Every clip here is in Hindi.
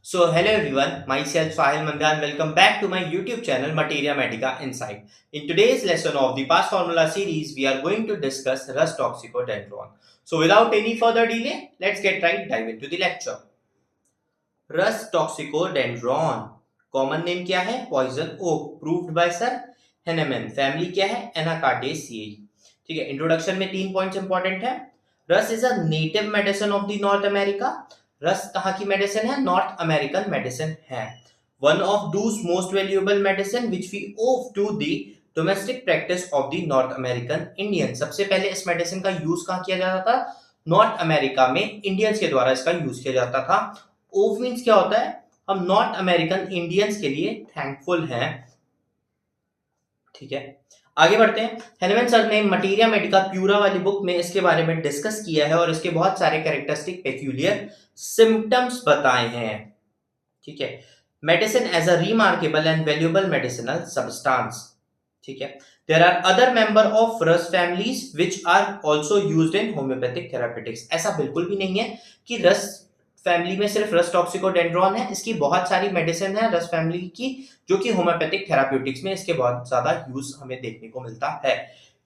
Hello everyone, myself Sahil Mandan. Welcome back to my YouTube channel Materia Medica Insight. In today's lesson of the past formula series, we are going to discuss Rus toxicodendron. So, without any further delay, let's get right dive into the lecture. Rus toxicodendron, common name क्या है? Poison oak, proved by sir Hahnemann. Family क्या है? एनाकार्डेसिएई. ठीक है. इंट्रोडक्शन में 3 पॉइंट्स इंपॉर्टेंट है. Rhus is a native medicine of the North America. Rhus कहाँ की मेडिसिन है? नॉर्थ अमेरिकन मेडिसिन है. One of those most valuable medicine which we owe to the domestic practice of the North American Indian. सबसे पहले इस मेडिसिन का यूज कहाँ किया जाता था? नॉर्थ अमेरिका में इंडियंस के द्वारा इसका यूज किया जाता था. ओव मीन्स क्या होता है? हम नॉर्थ अमेरिकन इंडियंस के लिए थैंकफुल हैं. ठीक है, आगे बढ़ते हैं. हेनेमैन सर ने मटीरिया मेडिका प्यूरा वाली बुक में इसके बारे में डिस्कस किया है और इसके बहुत सारे कैरेक्टरिस्टिक पेक्यूलियर सिम्टम्स बताए हैं. ठीक है. Medicine as a remarkable and valuable medicinal substance. ठीक है. There are other member of Rhus families which are also used in homeopathic therapeutics. ऐसा बिल्कुल भी नहीं है कि रस फैमिली में सिर्फ रस टॉक्सिकोडेंड्रॉन है. इसकी बहुत सारी मेडिसिन है रस फैमिली की जो कि होम्योपैथिक थेराप्यूटिक्स में इसके बहुत ज्यादा यूज हमें देखने को मिलता है.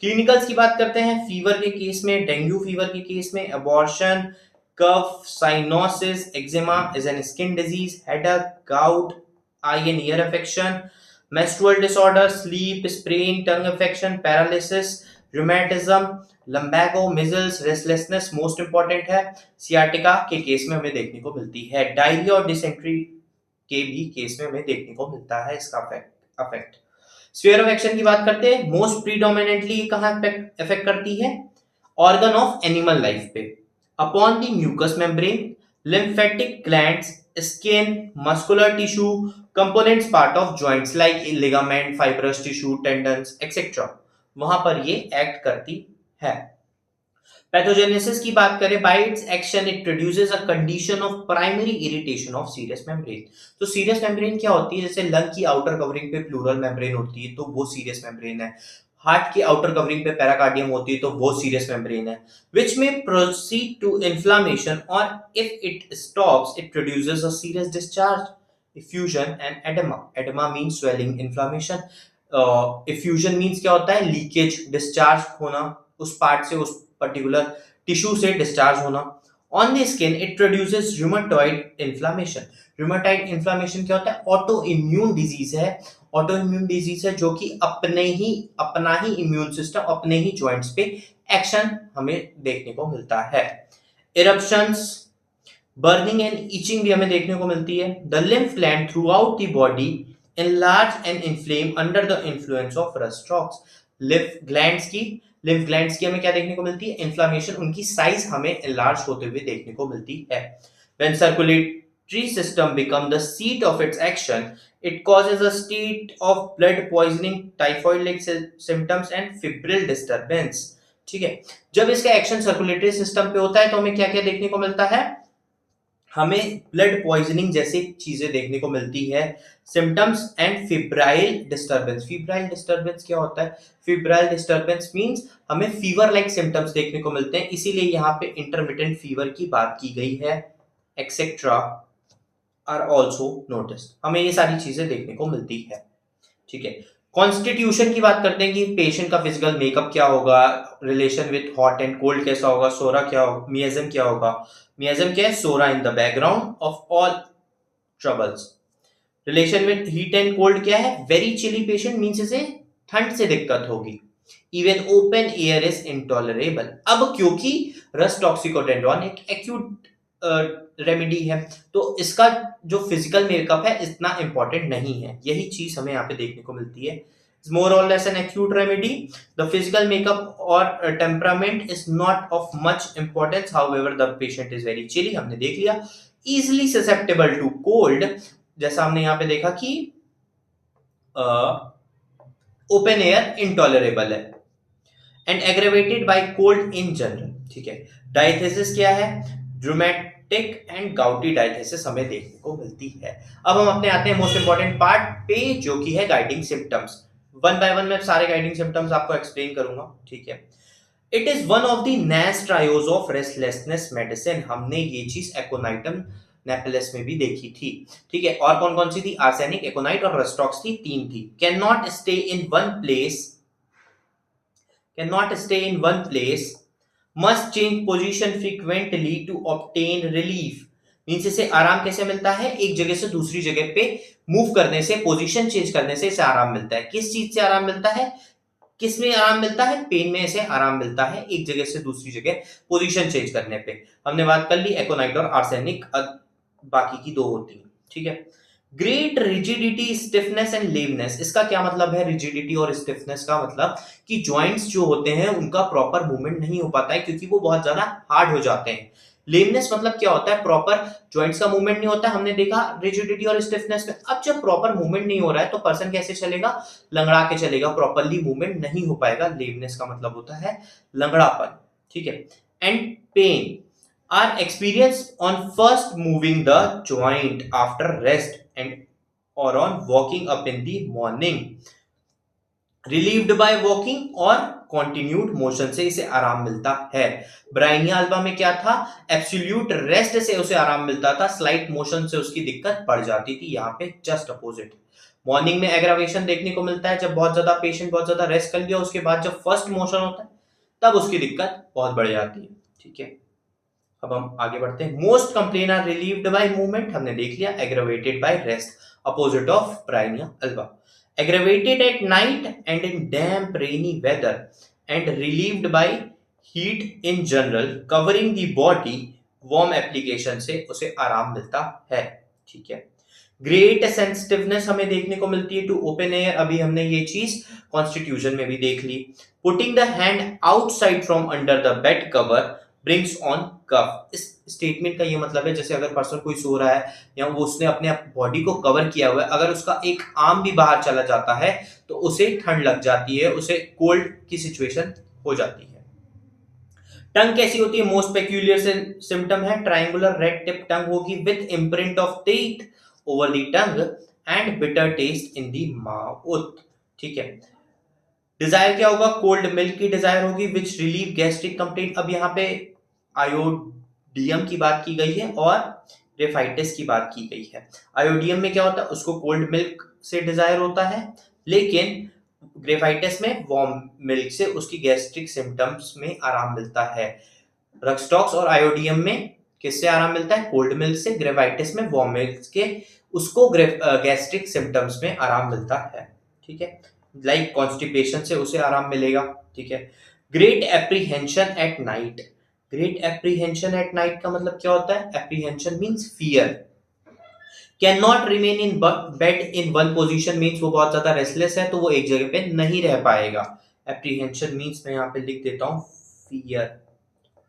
क्लिनिकल्स की बात करते हैं. फीवर के केस में, डेंगू फीवर के केस में, abortion, cough, cyanosis, eczema is an skin disease, headache, gout, eye and ear affection, menstrual disorder, sleep, sprain, tongue infection, paralysis, rheumatism, lumbago, measles, restlessness most important है. सियाटिका के केस में हमें देखने को मिलती है. डायरिया और डिसेंट्री के भी केस में हमें देखने को मिलता है इसका अफेक्ट. स्फीयर ऑफ एक्शन की बात करते हैं. मोस्ट प्रीडोमिनेंटली कहां इफेक्ट करती है? ऑर्गन ऑफ एनिमल लाइफ पे. Upon the mucous membrane, lymphatic glands, skin, muscular tissue, components part of joints like ligament, fibrous tissue, tendons, etc. वहां पर ये एक्ट करती है. पैथोजेनेसिस की बात करें, bye it's action it produces a condition of primary irritation of serious membrane. तो सीरियस मेम्ब्रेन क्या होती है? जैसे लंग की आउटर कवरिंग पे प्लूरल मेम्ब्रेन होती है तो वो सीरियस मेम्ब्रेन है. हार्ट की आउटर कवरिंग पे पेराकार्डियम होती है तो वो सीरियस मेम्ब्रेन है. विच में प्रोसीड टू इन्फ्लामेशन और if it stops it produces a serious discharge, effusion and oedema. Oedema means swelling, inflammation. Effusion means क्या होता है? लीकेज, डिस्चार्ज होना उस पार्ट से, उस पर्टिकुलर टिश्यू से डिस्चार्ज होना. On the skin it produces rheumatoid inflammation. Rheumatoid inflammation क्या होता है? ऑटो इम्यून डिजीज है. ऑटो इम्यून डिजीज है जो कि अपना ही इम्यून सिस्टम अपने ही जॉइंट्स पे एक्शन हमें देखने को मिलता है. इरप्शंस, बर्निंग एंड इचिंग भी हमें देखने को मिलती है. The lymph gland through out the body enlarge and inflame under the influence of rust shocks. Lymph glands की हमें क्या देखने को मिलती है? इन्फ्लामेशन. उनकी साइज हमें enlarge होते हुए देखने को मिलती है. When circulatory system become the seat of its action, it causes a state of blood poisoning, typhoid-like symptoms and febrile disturbance. ठीक है. जब इसका एक्शन सर्कुलेटरी सिस्टम पे होता है तो हमें क्या क्या देखने को मिलता है? हमें ब्लड पॉइजनिंग जैसी चीजें देखने को मिलती है. Symptoms and febrile disturbance. Febrile disturbance क्या होता है? फिब्राइल डिस्टर्बेंस मींस हमें फीवर लाइक सिम्टम्स देखने को मिलते हैं. इसीलिए यहाँ पे इंटरमिटेंट फीवर की बात की गई है. Etcetera are also noticed. हमें ये सारी चीजें देखने को मिलती है. ठीक है. कॉन्स्टिट्यूशन की बात करते हैं कि पेशेंट का फिजिकल मेकअप क्या होगा, relation with hot and cold कैसा होगा, सोरा क्या होगा, मियाज्म क्या होगा. मियाज्म क्या है? Psora in the background of all troubles. Relation with heat and cold क्या है? वेरी चिली पेशेंट मींस इसे ठंड से दिक्कत होगी. Even open air is intolerable. अब क्योंकि रस टॉक्सिकोडेंड्रॉन एक एक्यूट रेमेडी है तो इसका जो फिजिकल मेकअप है इतना इंपॉर्टेंट नहीं है. यही चीज हमें यहाँ पे देखने को मिलती है. More or less an acute remedy. The physical makeup और temperament is not of much importance. However the patient is very chilly, हमने देख लिया. इजिली ससेप्टेबल टू कोल्ड, जैसा हमने यहाँ पे देखा कि ओपन एयर इंटॉलरेबल है. And aggravated by cold in general. ठीक है. डायथेसिस क्या है? ड्रूमेटिक एंड गाउटी डायथेसिस हमें देखने को मिलती है. अब हम अपने आते हैं मोस्ट इंपॉर्टेंट पार्ट पे जो कि है guiding symptoms. One by one मैं सारे गाइडिंग सिम्टम्स आपको एक्सप्लेन करूंगा. ठीक है. It is one of the nest triose of restlessness medicine. हमने ये चीज एकोनाइटम नेपलेस में भी देखी थी। ठीक है, और कौन कौन सी थी? आर्सेनिक, एकोनाइट और रस्टॉक्स थी, 3 थी। Can not stay in one place, must change position frequently to obtain relief. Means इसे आराम कैसे मिलता है? एक जगह से दूसरी जगह पे मूव करने से, पोजीशन चेंज करने से इसे आराम मिलता है। किस चीज से आराम मिलता है? किस में आराम मिलता है? पेन में इसे आराम मिलता है एक जगह से दूसरी जगह पोजीशन चेंज करने पे। हमने बात कर ली एकोनाइट और आर्सेनिक, बाकी की 2 होती है। ठीक है, great rigidity, stiffness and lameness. इसका क्या मतलब है? रिजिडिटी और स्टिफनेस का मतलब कि जॉइंट्स जो होते हैं उनका प्रॉपर मूवमेंट नहीं हो पाता है क्योंकि वो बहुत ज्यादा हार्ड हो जाते हैं। लेमनेस मतलब क्या होता है? प्रॉपर जॉइंट्स का मूवमेंट नहीं होता है। हमने देखा रिजिडिटी और स्टिफनेस में। अब जब प्रॉपर मूवमेंट नहीं हो रहा है तो पर्सन कैसे चलेगा? लंगड़ा के चलेगा, प्रॉपरली मूवमेंट नहीं हो पाएगा। लेमनेस का मतलब होता है लंगड़ापन। ठीक है, and pain are experienced on first moving the joint after rest and or on walking up in the morning, relieved by walking और continued motion से इसे आराम मिलता है। ब्राइनिया अल्बा में क्या था? एब्सोल्यूट रेस्ट से उसे आराम मिलता था, स्लाइट मोशन से उसकी दिक्कत बढ़ जाती थी। यहाँ पे जस्ट अपोजिट। मॉर्निंग में एग्रावेशन देखने को मिलता है जब बहुत ज्यादा पेशेंट बहुत ज्यादा रेस्ट कर लिया, उसके बाद जब फर्स्ट मोशन होता है तब उसकी दिक्कत बहुत बढ़ जाती है। ठीक है, अब हम आगे बढ़ते हैं। Most complain are relieved by movement, हमने देख लिया। Aggravated by rest, opposite of bryonia alba. Aggravated at night and in damp rainy weather and relieved by heat in general, covering the body, warm application से उसे आराम मिलता है। ठीक है, ग्रेट सेंसिटिवनेस हमें देखने को मिलती है टू ओपन एयर, अभी हमने ये चीज कॉन्स्टिट्यूशन में भी देख ली। Putting the hand outside from under the bed cover brings on cough. इस स्टेटमेंट का ये मतलब है जैसे अगर पर्सन कोई सो रहा है या वो उसने अपने बॉडी को कवर किया हुआ है, अगर उसका एक आर्म भी बाहर चला जाता है तो उसे ठंड लग जाती है, उसे कोल्ड की सिचुएशन हो जाती है। टंग कैसी होती है? मोस्ट पेक्यूलियर सिम्टम है ट्रायंगुलर रेड टिप टंग होगी with imprint of teeth over the tongue and bitter taste in the mouth. ठीक है, डिजायर क्या होगा? कोल्ड मिल्क की डिजायर होगी विच रिलीव गैस्ट्रिक कंप्लेंट। अब यहाँ पे आयोडियम की बात की गई है और ग्रेफाइटिस की बात की गई है। आयोडियम में क्या होता है? उसको कोल्ड मिल्क से डिजायर होता है, लेकिन ग्रेफाइटिस में वार्म मिल्क से उसकी गैस्ट्रिक सिम्टम्स में आराम मिलता है। रक्सटॉक्स और आयोडियम में किससे आराम मिलता है? कोल्ड मिल्क से। ग्रेफाइटिस में वार्म मिल्क के उसको गैस्ट्रिक सिम्टम्स में आराम मिलता है। ठीक है, लाइक कॉन्स्टिपेशन से उसे आराम मिलेगा। ठीक है, great apprehension at night. Great apprehension at night का मतलब क्या होता है? Apprehension means fear. Can not remain in bed in one position means वो बहुत ज्यादा रेस्टलेस है तो वो एक जगह पे नहीं रह पाएगा। एप्रीहेंशन मींस मैं यहाँ पे लिख देता हूँ फियर।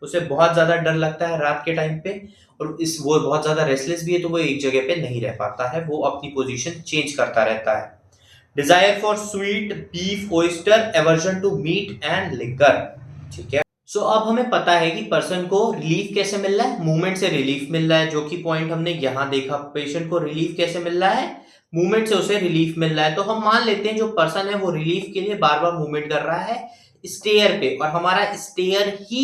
उसे बहुत ज्यादा डर लगता है रात के टाइम पे और वो बहुत ज्यादा रेस्टलेस भी है तो वो एक जगह पे नहीं रह पाता है, वो अपनी पोजीशन चेंज करता रहता है। Desire for sweet beef oyster, aversion to meat and liquor. ठीक है, सो अब हमें पता है कि पर्सन को रिलीफ कैसे मिल रहा है? मूवमेंट से रिलीफ मिल रहा है, जो कि पॉइंट हमने यहां देखा। पेशेंट को रिलीफ कैसे मिल रहा है? मूवमेंट से उसे रिलीफ मिल रहा है। तो हम मान लेते हैं जो पर्सन है वो रिलीफ के लिए बार बार मूवमेंट कर रहा है स्टेयर पे, और हमारा स्टेयर ही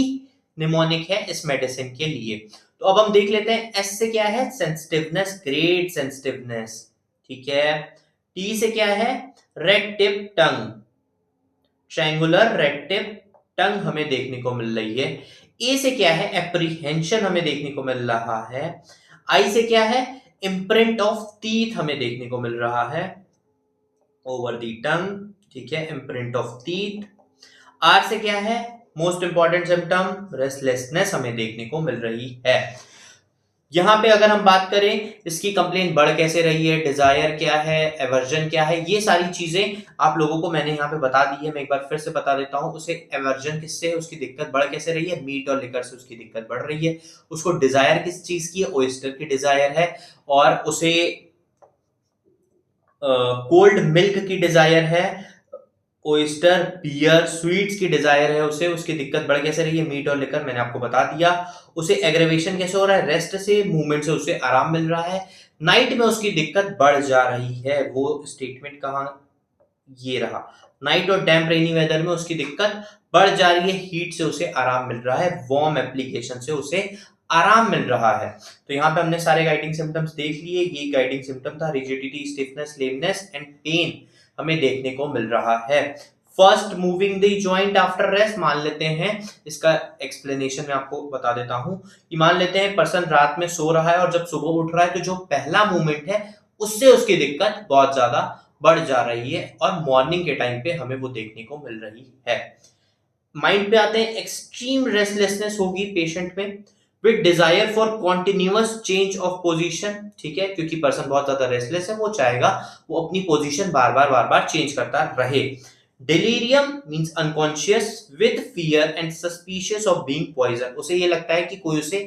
निमोनिक है इस मेडिसिन के लिए। तो अब हम देख लेते हैं एस से क्या है? Sensitiveness, great sensitiveness. ठीक है, टी से क्या है? रेड टिप टंग, ट्रायंगुलर रेड टिप टंग हमें देखने को मिल रही है। ए से क्या है? एप्रीहेंशन हमें देखने को मिल रहा है। आई से क्या है? इम्प्रिंट ऑफ टीथ हमें देखने को मिल रहा है ओवर दी टंग। ठीक है, इम्प्रिंट ऑफ टीथ। आर से क्या है? मोस्ट इंपॉर्टेंट सिम्टम रेस्टलेसनेस हमें देखने को मिल रही है। यहाँ पे अगर हम बात करें इसकी कंप्लेन बढ़ कैसे रही है, डिजायर क्या है, एवर्जन क्या है, ये सारी चीजें आप लोगों को मैंने यहाँ पे बता दी है। मैं एक बार फिर से बता देता हूँ। उसे एवर्जन किससे है? उसकी दिक्कत बढ़ कैसे रही है? मीट और लिकर से उसकी दिक्कत बढ़ रही है। उसको डिजायर किस चीज की है? ओयस्टर की डिजायर है। और उसे कोल्ड मिल्क की डिजायर है, ओयस्टर बियर स्वीट्स की डिजायर है उसे। उसकी दिक्कत बढ़ कैसे रही है? मीट और लिकर, मैंने आपको बता दिया। उसे एग्रेवेशन कैसे हो रहा है? रेस्ट से, मूवमेंट से उसे आराम मिल रहा है। नाइट में उसकी दिक्कत बढ़ जा रही है। वो स्टेटमेंट कहां? ये रहा। नाइट और डैम्प रेनी वेदर में उसकी दिक्कत बढ़ जा रही है, हीट से उसे आराम मिल रहा है, वार्म एप्लीकेशन से उसे आराम मिल रहा है। तो यहाँ पे हमने सारे गाइडिंग सिम्टम्स देख लिए। ये गाइडिंग सिम्टम था rigidity, stiffness, lameness and pen हमें देखने को मिल रहा है। First, moving the joint after rest. मान लेते हैं, इसका एक्सप्लेनेशन मैं आपको बता देता हूं कि मान लेते हैं पर्सन रात में सो रहा है और जब सुबह उठ रहा है तो जो पहला मूवमेंट है उससे उसकी दिक्कत बहुत ज्यादा बढ़ जा रही है और मॉर्निंग के टाइम पे हमें वो देखने को मिल रही है। माइंड पे आते हैं, एक्सट्रीम रेस्टलेसनेस होगी पेशेंट में with desire for continuous change of position. ठीक है, क्योंकि पर्सन बहुत ज्यादा रेस्टलेस है, वो चाहेगा वो अपनी पोजीशन बार बार चेंज करता रहे। Delirium means unconscious with fear and suspicious of being poison. उसे ये लगता है कि कोई उसे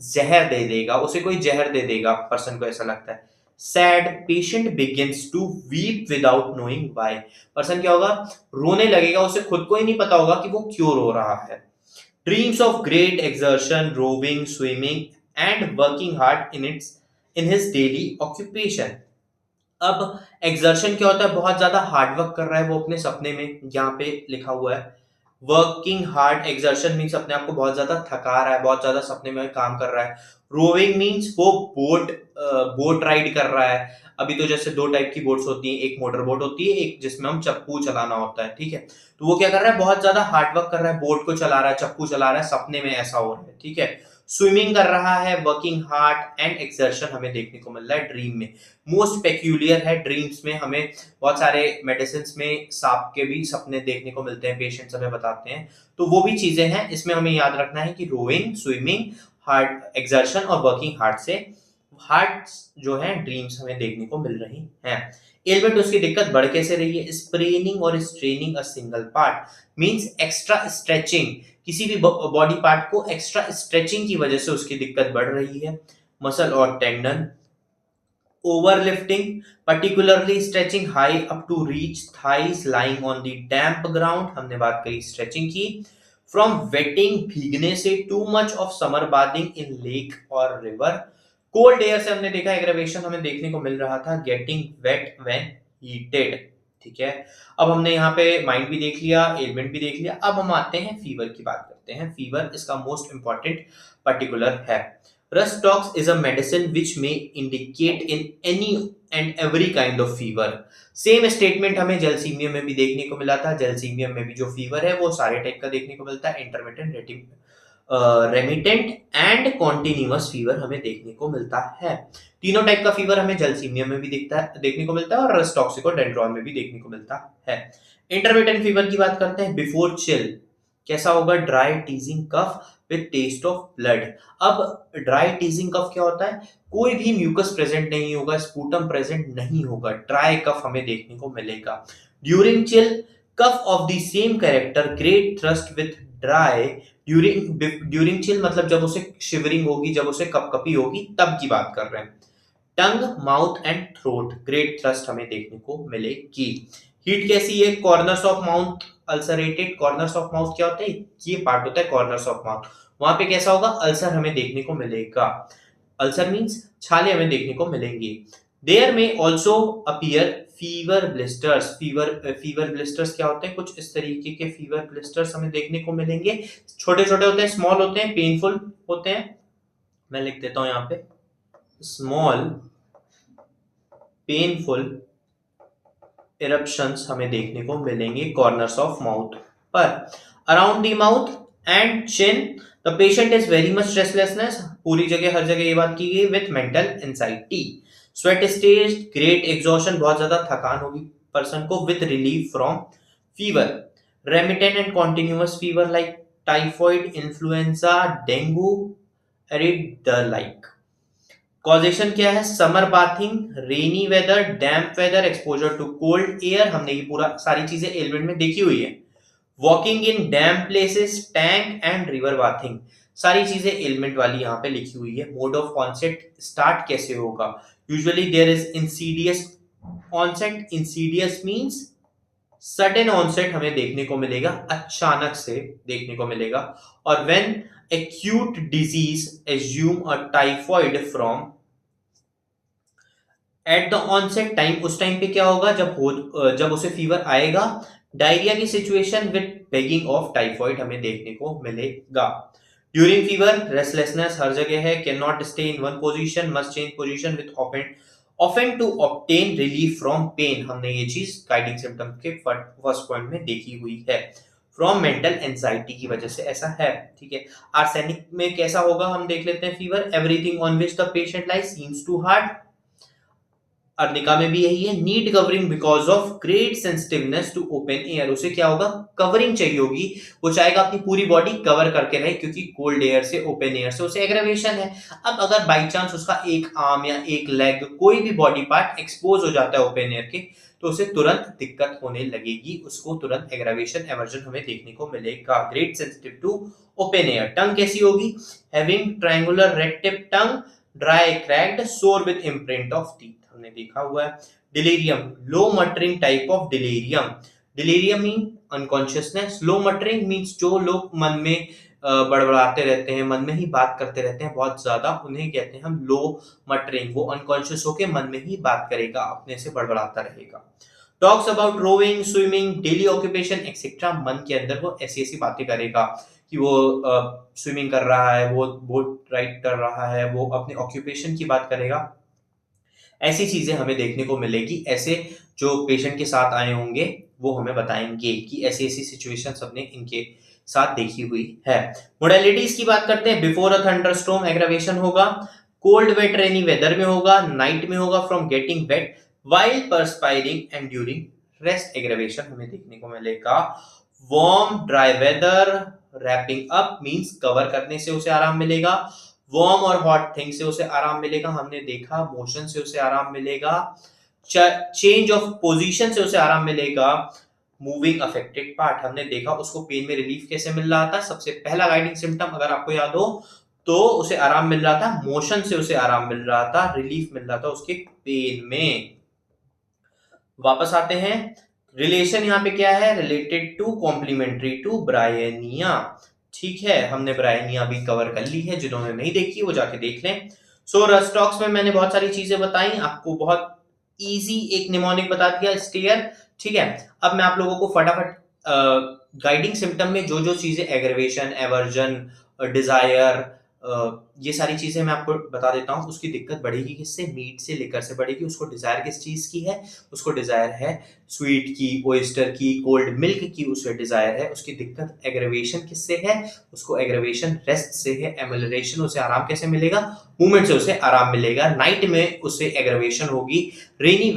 जहर दे देगा, उसे कोई जहर दे देगा, पर्सन को ऐसा लगता है। Sad, patient begins to weep without knowing why. Person क्या होगा, रोने लगेगा, उसे खुद को ही नहीं पता होगा कि वो क्यों रो रहा है। Dreams of great exertion, rowing, swimming and working hard in his daily occupation. अब एक्सर्शन क्या होता है, बहुत ज्यादा हार्डवर्क कर रहा है वो अपने सपने में, यहाँ पे लिखा हुआ है। वर्किंग हार्ड, एक्सर्शन मीन्स अपने आप को बहुत ज्यादा थका रहा है, बहुत ज्यादा सपने में काम कर रहा है। रोविंग मीन्स वो बोट राइड कर रहा है। अभी तो जैसे दो टाइप की बोट्स होती हैं, एक मोटर बोट होती है, एक जिसमें हम चप्पू चलाना होता है। ठीक है, तो वो क्या कर रहा है, बहुत ज्यादा हार्डवर्क कर रहा है, बोट को चला रहा है, चप्पू चला रहा है, सपने में ऐसा हो रहा है। ठीक है, स्विमिंग कर रहा है, वर्किंग हार्ड एंड एक्सर्शन हमें देखने को मिल रहा है ड्रीम में। मोस्ट पेक्यूलियर है, ड्रीम्स में हमें बहुत सारे मेडिसिन में सांप के भी सपने देखने को मिलते हैं, पेशेंट्स हमें बताते हैं। तो वो भी चीजें हैं, इसमें हमें याद रखना है कि रोइंग, स्विमिंग, हार्ड एक्सर्शन और वर्किंग हार्ड से हार्ट जो है ड्रीम्स हमें देखने को मिल रही हैं। एलिमेंट उसकी दिक्कत बढ़ कैसे रही है, स्प्रेनिंग और straining a single part means extra stretching, किसी भी बॉडी पार्ट को एक्स्ट्रा स्ट्रेचिंग की वजह से उसकी दिक्कत बढ़ रही है। मसल और tendon, ओवरलिफ्टिंग, particularly stretching high up to reach thighs lying on the damp ground, हमने बात करी स्ट्रेचिंग की। फ्रॉम वेटिंग, भीगने से, too much of summer bathing in lake और रिवर। कोल्ड एयर से हमने देखा एग्रेवेशन हमें देखने को मिल रहा था, गेटिंग वेट व्हेन हीटेड। ठीक है, अब हमने यहाँ पे माइंड भी देख लिया, एलिमेंट भी देख लिया। अब हम आते हैं फीवर की बात करते हैं। फीवर इसका मोस्ट इंपॉर्टेंट पर्टिकुलर है। Rust tox is a medicine which may indicate in any and every kind of fever. Same statement हमें जलसीमियम में भी देखने को मिला था। जलसीमियम में भी जो फीवर है वो सारे टाइप का देखने को मिलता है, intermittent, remittent and continuous fever हमें देखने को मिलता है। तीनों टाइप का फीवर हमें जलसीमियम में भी देखने को मिलता है और रस्ट टॉक्सिकोडेंड्रॉन में भी देखने को मिलता है। इंटरमिटेंट फीवर की बात करते हैं। बिफोर चिल कैसा होगा, dry teasing cough with taste of blood. अब ड्राई टीजिंग कफ क्या होता है, कोई भी म्यूकस प्रेजेंट नहीं होगा, स्पूटम प्रेजेंट नहीं होगा, ड्राई कफ हमें देखने को मिलेगा। During chill, cough of the same character, great thirst with dry. During chill मतलब जब उसे शिवरिंग होगी, जब उसे कपकपी होगी, तब की बात कर रहे हैं। Tongue, mouth and throat, great thirst हमें देखने को मिलेगी। हीट कैसी है, corners of mouth ulcerated. Corners of mouth क्या होता है, ये पार्ट होता है कॉर्नर्स ऑफ माउथ, वहां पे कैसा होगा, अल्सर हमें देखने को मिलेगा। अल्सर मींस छाले हमें देखने को मिलेंगी। देयर में also appear fever blisters. Fever blisters क्या होते हैं, कुछ इस तरीके के फीवर ब्लिस्टर्स हमें देखने को मिलेंगे। छोटे छोटे होते हैं, स्मॉल होते हैं, पेनफुल होते हैं। मैं लिख देता हूं यहाँ पे, स्मॉल पेनफुल इरप्शंस हमें देखने को मिलेंगे कॉर्नर्स ऑफ माउथ पर। Around the mouth and chin the patient is very much restlessness, पूरी जगह हर जगह ये बात की गई, with mental anxiety. Sweat stage, great exhaustion, बहुत ज्यादा थकान होगी पर्सन को, with relief from fever. Remittent and continuous fever like typhoid, influenza, dengue, and the like. Causation क्या है, summer bathing, rainy weather, damp weather, exposure to cold air, हमने ये पूरा सारी चीजें एलिमेंट में देखी हुई है। Walking in damp places, tank and river bathing, सारी चीजें एलिमेंट वाली यहाँ पे लिखी हुई है। मोड ऑफ ऑनसेट, स्टार्ट कैसे होगा, usually there is insidious onset. Insidious means sudden onset हमें देखने को मिलेगा, अचानक से देखने को मिलेगा। और when acute disease assume a typhoid from at the onset time, उस टाइम पे क्या होगा, जब उसे फीवर आएगा। डायरिया की situation with beginning of typhoid हमें देखने को मिलेगा। ड्यूरिंग फीवर रेस्टलेसनेस हर जगह है, can not stay in one position, must change position with often to obtain relief from pain. हमने ये चीज गाइडिंग सिम्टम के फर्स्ट पॉइंट में देखी हुई है। फ्रॉम मेंटल एंजाइटी की वजह से ऐसा है, ठीक है। आर्सेनिक में कैसा होगा हम देख लेते हैं। Fever, everything on which the patient lies seems to hard. Arnica में भी यही है। Need covering because of great sensitiveness to open air. उसे क्या होगा, कवरिंग चाहिए होगी, वो चाहेगा अपनी पूरी बॉडी कवर करके रहे, क्योंकि कोल्ड एयर से, ओपन एयर से उसे एग्रेवेशन है। अब अगर बाई चांस उसका एक आर्म या एक लेग, कोई भी बॉडी पार्ट एक्सपोज हो जाता है ओपन एयर के, तो उसे तुरंत दिक्कत होने लगेगी, उसको तुरंत एग्रेवेशन, एवर्जन हमें देखने को मिलेगा। Great sensitive to open air. Tongue कैसी होगी, having triangular red tip tongue, dry cracked, sore with imprint of teeth, हमने देखा हुआ है। Delirium, low muttering type of delirium. Delirium mean unconsciousness, low muttering means जो लोग मन में बड़बड़ाते रहते हैं, मन में ही बात करते रहते हैं बहुत ज्यादा, उन्हें कहते हैं हम लो मटरिंग। वो अनकॉन्शियस होके मन में ही बात करेगा, अपने से बड़बड़ाता रहेगा। Talks about rowing, swimming, daily occupation etcetera. मन के अंदर वो ऐसी ऐसी बातें करेगा कि वो स्विमिंग कर रहा है, वो बोट राइड कर रहा है, वो अपने ऑक्यूपेशन की बात करेगा। ऐसी चीजें हमें देखने को मिलेगी। ऐसे जो पेशेंट के साथ आए होंगे वो हमें बताएंगे कि ऐसी ऐसी सिचुएशन सबने इनके साथ देखी हुई है। मोडेलिटीज की बात करते हैं। बिफोर अ थंडरस्टॉर्म एग्रावेशन होगा, कोल्ड वेट रेनी वेदर में होगा, नाइट में होगा, from getting wet, while perspiring and during rest aggravation हमें देखने को मिलेगा। Warm dry weather, wrapping up means cover करने से उसे आराम मिलेगा। वार्म और हॉट थिंग से उसे आराम मिलेगा, हमने देखा। मोशन से उसे आराम मिलेगा। चेंज ऑफ पोजीशन से उसे आराम मिलेगा। मूविंग अफेक्टेड पार्ट, हमने देखा उसको पेन में रिलीफ कैसे मिल रहा था। सबसे पहला गाइडिंग सिम्टम अगर आपको याद हो तो उसे आराम मिल रहा था, मोशन से उसे आराम मिल रहा था, रिलीफ मिल रहा था उसके पेन में। वापस आते हैं, रिलेशन यहाँ पे क्या है, related to, complementary to bryonia. ठीक है, हमने ब्रायनिया भी कवर कर ली है, जिन्होंने नहीं देखी वो जाके देख लें। सो रस्टॉक्स में मैंने बहुत सारी चीजें बताई आपको, बहुत इजी एक निमोनिक बता दिया, स्टेयर। ठीक है, अब मैं आप लोगों को फटाफट गाइडिंग सिम्टम में जो जो चीजें, एग्रेवेशन, एवर्जन, डिजायर, ये सारी चीजें मैं आपको बता देता हूँ। उसकी दिक्कत बढ़ेगी किससे, मीट से, लिकर से बढ़ेगी। उसको डिजायर किस चीज की है, उसको डिजायर है स्वीट की, ओयस्टर की, कोल्ड मिल्क की, उसे डिजायर है। उसकी दिक्कत एग्रेवेशन किससे है, उसको एग्रेवेशन रेस्ट से है। एमलरेशन, उसे आराम कैसे मिलेगा, मूवमेंट से उसे आराम मिलेगा। नाइट में उसे एग्रेवेशन होगी, रेनी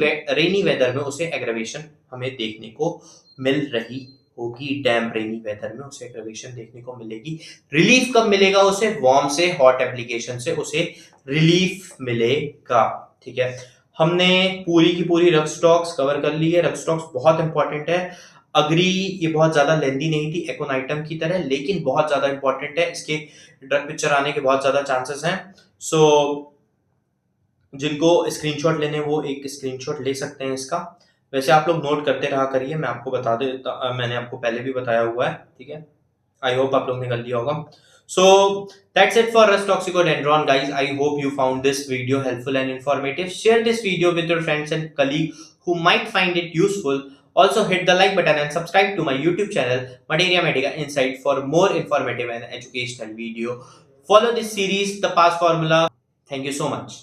वेदर में उसे एग्रेवेशन हमें देखने को मिल रही होगी। डैम रेनी वेदर में उसे एग्रेवेशन देखने को मिलेगी। रिलीफ कब मिलेगा उसे, वार्म से, हॉट एप्लीकेशन से उसे रिलीफ मिलेगा। ठीक है, हमने पूरी की पूरी रग स्टॉक्स कवर कर ली है। रग स्टॉक्स बहुत इंपॉर्टेंट है। अग्री ये बहुत ज्यादा लेंदी नहीं थी एकोनाइटम की तरह, लेकिन बहुत ज्यादा इंपॉर्टेंट है। इसके ड्रग पिक्चर आने के बहुत ज्यादा चांसेस हैं। सो जिनको स्क्रीनशॉट लेने वो एक स्क्रीनशॉट ले सकते हैं इसका। वैसे आप लोग नोट करते रहा करिए, मैं आपको बता देता, मैंने आपको पहले भी बताया हुआ है। ठीक है, आई होप आप लोग ने कर लिया होगा। So that's it for Rust Toxicodendron, guys. I hope you found this video helpful and informative. Share this video with your friends and colleagues who might find it useful. Also hit the like button and subscribe to my YouTube channel Materia Medica Insight for more informative and educational video. Follow this series, The Pass Formula. Thank you so much.